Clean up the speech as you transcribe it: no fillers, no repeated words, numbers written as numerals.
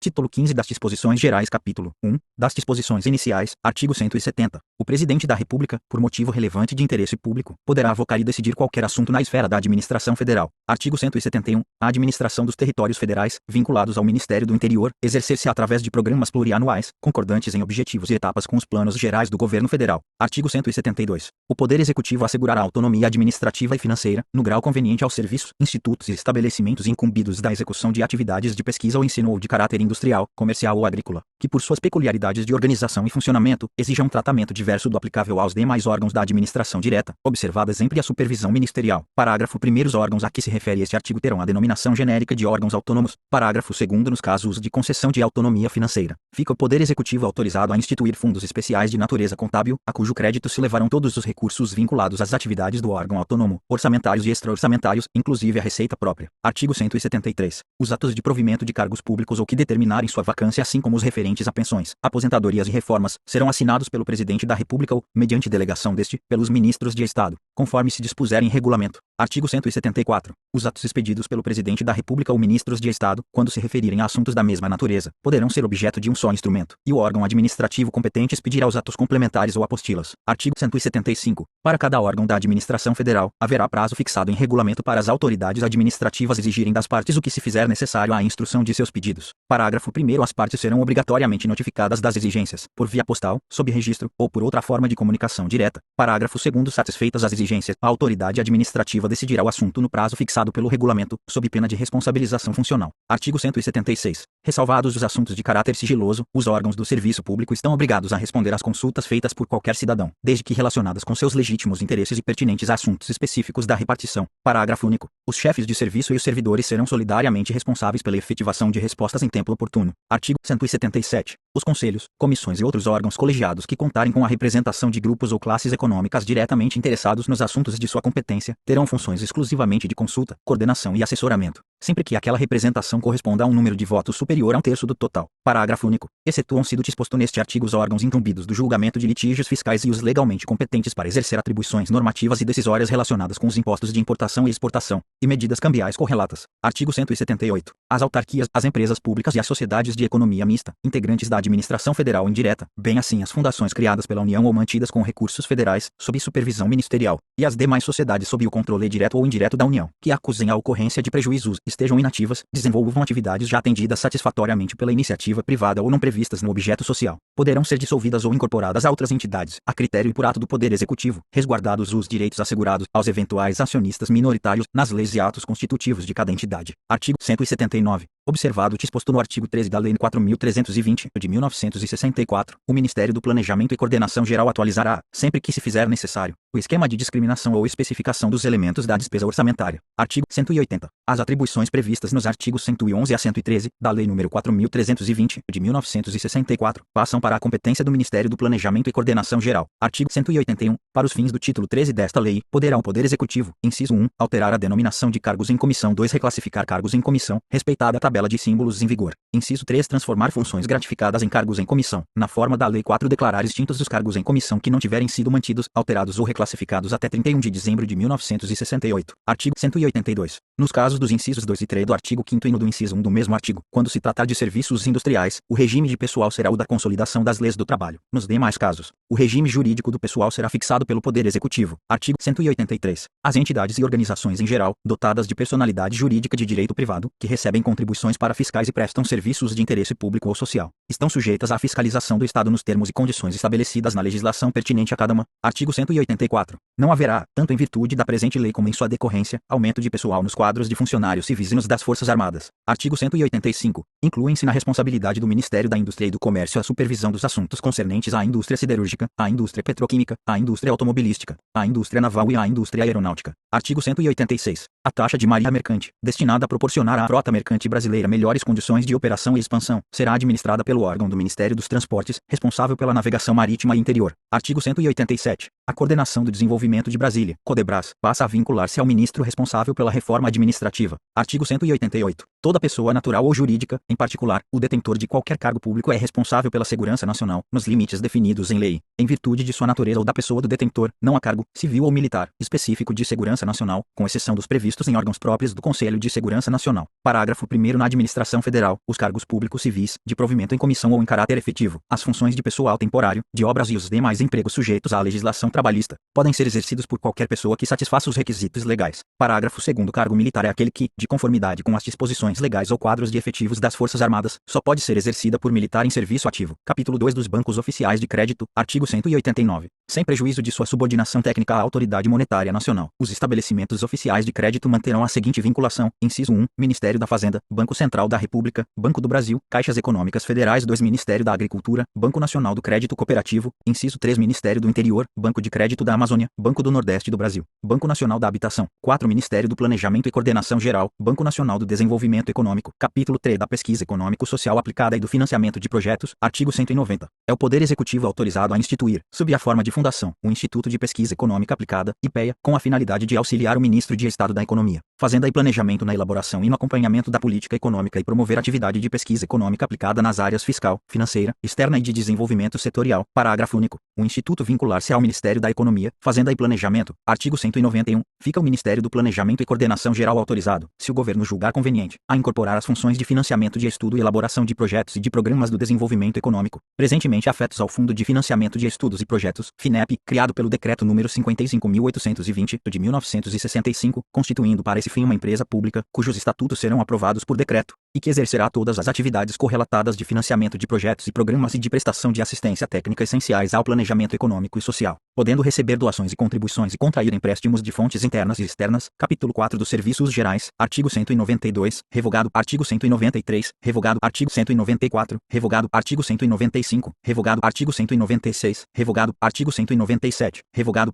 Título 15 das Disposições Gerais. Capítulo 1 das Disposições Iniciais. Artigo 170. O Presidente da República, por motivo relevante de interesse público, poderá avocar e decidir qualquer assunto na esfera da administração federal. Artigo 171. A administração dos territórios federais, vinculados ao Ministério do Interior, exercer-se através de programas plurianuais, concordantes em objetivos e etapas com os planos gerais do governo federal. Artigo 172. O Poder Executivo assegurará autonomia administrativa e financeira, no grau conveniente aos serviços, institutos e estabelecimentos incumbidos da execução de atividades de pesquisa ou ensino ou de caráter industrial, comercial ou agrícola, que por suas peculiaridades de organização e funcionamento, exijam um tratamento diverso do aplicável aos demais órgãos da administração direta, observada sempre a supervisão ministerial. Parágrafo 1º. Os órgãos a que se refere este artigo terão a denominação genérica de órgãos autônomos. Parágrafo 2º. Nos casos de concessão de autonomia financeira, fica o Poder Executivo autorizado a instituir fundos especiais de natureza contábil, a cujo crédito se levarão todos os recursos vinculados às atividades do órgão autônomo, orçamentários e extra-orçamentários, inclusive a receita própria. Artigo 173. Os atos de provimento de cargos públicos ou que determinarem sua vacância, assim como os referentes a pensões, aposentadorias e reformas, serão assinados pelo Presidente da República ou, mediante delegação deste, pelos ministros de Estado, conforme se dispuser em regulamento. Artigo 174. Os atos expedidos pelo Presidente da República ou ministros de Estado, quando se referirem a assuntos da mesma natureza, poderão ser objeto de um só instrumento, e o órgão administrativo competente expedirá os atos complementares ou apostilas. Artigo 175. Para cada órgão da administração federal, haverá prazo fixado em regulamento para as autoridades administrativas exigirem das partes o que se fizer necessário à instrução de seus pedidos. Parágrafo 1º. As partes serão obrigatoriamente notificadas das exigências, por via postal, sob registro, ou por outra forma de comunicação direta. Parágrafo 2º. Satisfeitas as exigências, a autoridade administrativa decidirá o assunto no prazo fixado pelo regulamento, sob pena de responsabilização funcional. Artigo 176. Ressalvados os assuntos de caráter sigiloso, os órgãos do serviço público estão obrigados a responder às consultas feitas por qualquer cidadão, desde que relacionadas com seus legítimos interesses e pertinentes a assuntos específicos da repartição. Parágrafo único. Os chefes de serviço e os servidores serão solidariamente responsáveis pela efetivação de respostas em tempo oportuno. Artigo 177. Os conselhos, comissões e outros órgãos colegiados que contarem com a representação de grupos ou classes econômicas diretamente interessados nos assuntos de sua competência, terão funções exclusivamente de consulta, coordenação e assessoramento, sempre que aquela representação corresponda a um número de votos superior a 1/3 do total. Parágrafo único. Excetuam-se do disposto neste artigo os órgãos incumbidos do julgamento de litígios fiscais e os legalmente competentes para exercer atribuições normativas e decisórias relacionadas com os impostos de importação e exportação, e medidas cambiais correlatas. Artigo 178. As autarquias, as empresas públicas e as sociedades de economia mista, integrantes da administração federal indireta, bem assim as fundações criadas pela União ou mantidas com recursos federais, sob supervisão ministerial, e as demais sociedades sob o controle direto ou indireto da União, que acusem a ocorrência de prejuízos, estejam inativas, desenvolvam atividades já atendidas satisfatoriamente pela iniciativa privada ou não previstas no objeto social, poderão ser dissolvidas ou incorporadas a outras entidades, a critério e por ato do Poder Executivo, resguardados os direitos assegurados aos eventuais acionistas minoritários nas leis e atos constitutivos de cada entidade. Artigo 179. Observado o disposto no artigo 13 da Lei 4.320, de 1964, o Ministério do Planejamento e Coordenação Geral atualizará, sempre que se fizer necessário, o esquema de discriminação ou especificação dos elementos da despesa orçamentária. Artigo 180. As atribuições previstas nos artigos 111 a 113 da Lei nº 4.320, de 1964, passam para a competência do Ministério do Planejamento e Coordenação Geral. Artigo 181. Para os fins do título 13 desta lei, poderá o Poder Executivo, inciso 1, alterar a denominação de cargos em comissão. 2. Reclassificar cargos em comissão, respeitada a tabela de símbolos em vigor. Inciso 3. Transformar funções gratificadas em cargos em comissão, na forma da Lei 4. Declarar extintos os cargos em comissão que não tiverem sido mantidos, alterados ou reclassificados até 31 de dezembro de 1968. Artigo 182. Nos casos dos incisos 2 e 3 do artigo 5º e no do inciso 1 do mesmo artigo, quando se tratar de serviços industriais, o regime de pessoal será o da Consolidação das Leis do Trabalho. Nos demais casos, o regime jurídico do pessoal será fixado pelo Poder Executivo. Artigo 183. As entidades e organizações em geral, dotadas de personalidade jurídica de direito privado, que recebem contribuições para fiscais e prestam serviços de interesse público ou social, estão sujeitas à fiscalização do Estado nos termos e condições estabelecidas na legislação pertinente a cada uma. Artigo 184. Não haverá, tanto em virtude da presente lei como em sua decorrência, aumento de pessoal nos quadros de funcionários civis e nos das Forças Armadas. Artigo 185. Incluem-se na responsabilidade do Ministério da Indústria e do Comércio a supervisão dos assuntos concernentes à indústria siderúrgica, à indústria petroquímica, à indústria automobilística, à indústria naval e à indústria aeronáutica. Artigo 186. A taxa de marinha mercante, destinada a proporcionar à frota mercante brasileira melhores condições de operação e expansão, será administrada pelo pelo órgão do Ministério dos Transportes, responsável pela navegação marítima e interior. Artigo 187. A coordenação do desenvolvimento de Brasília, Codebras, passa a vincular-se ao ministro responsável pela reforma administrativa. Artigo 188. Toda pessoa natural ou jurídica, em particular, o detentor de qualquer cargo público é responsável pela segurança nacional, nos limites definidos em lei, em virtude de sua natureza ou da pessoa do detentor, não há cargo, civil ou militar, específico de segurança nacional, com exceção dos previstos em órgãos próprios do Conselho de Segurança Nacional. Parágrafo 1º. Na administração federal, os cargos públicos civis, de provimento em comissão ou em caráter efetivo, as funções de pessoal temporário, de obras e os demais empregos sujeitos à legislação trabalhista, podem ser exercidos por qualquer pessoa que satisfaça os requisitos legais. Parágrafo 2º. Cargo militar é aquele que, de conformidade com as disposições legais ou quadros de efetivos das Forças Armadas, só pode ser exercida por militar em serviço ativo. Capítulo 2 dos bancos oficiais de crédito, artigo 189. Sem prejuízo de sua subordinação técnica à autoridade monetária nacional, os estabelecimentos oficiais de crédito manterão a seguinte vinculação: inciso 1, Ministério da Fazenda, Banco Central da República, Banco do Brasil, Caixas Econômicas Federais. 2, Ministério da Agricultura, Banco Nacional do Crédito Cooperativo. Inciso 3, Ministério do Interior, Banco de Crédito da Amazônia, Banco do Nordeste do Brasil, Banco Nacional da Habitação. 4, Ministério do Planejamento e Coordenação Geral, Banco Nacional do Desenvolvimento Econômico. Capítulo 3 da Pesquisa Econômico-Social Aplicada e do Financiamento de Projetos, artigo 190. É o Poder Executivo autorizado a instituir, sob a forma de fundação, o Instituto de Pesquisa Econômica Aplicada, IPEA, com a finalidade de auxiliar o Ministro de Estado da Economia, Fazenda e Planejamento na elaboração e no acompanhamento da política econômica e promover a atividade de pesquisa econômica aplicada nas áreas fiscal, financeira, externa e de desenvolvimento setorial. Parágrafo único. O Instituto vincular-se ao Ministério da Economia, Fazenda e Planejamento. Artigo 191. Fica o Ministério do Planejamento e Coordenação Geral autorizado, se o governo julgar conveniente, a incorporar as funções de financiamento de estudo e elaboração de projetos e de programas do desenvolvimento econômico, presentemente afetos ao Fundo de Financiamento de Estudos e Projetos, FINEP, criado pelo Decreto número 55.820, de 1965, constituindo para esse fim uma empresa pública, cujos estatutos serão aprovados por decreto, e que exercerá todas as atividades correlatadas de financiamento de projetos e programas e de prestação de assistência técnica essenciais ao planejamento econômico e social, podendo receber doações e contribuições e contrair empréstimos de fontes internas e externas. Capítulo 4 dos Serviços Gerais, artigo 192, revogado, artigo 193, revogado, artigo 194, revogado, artigo 195, revogado, artigo 196, revogado, artigo 197, revogado,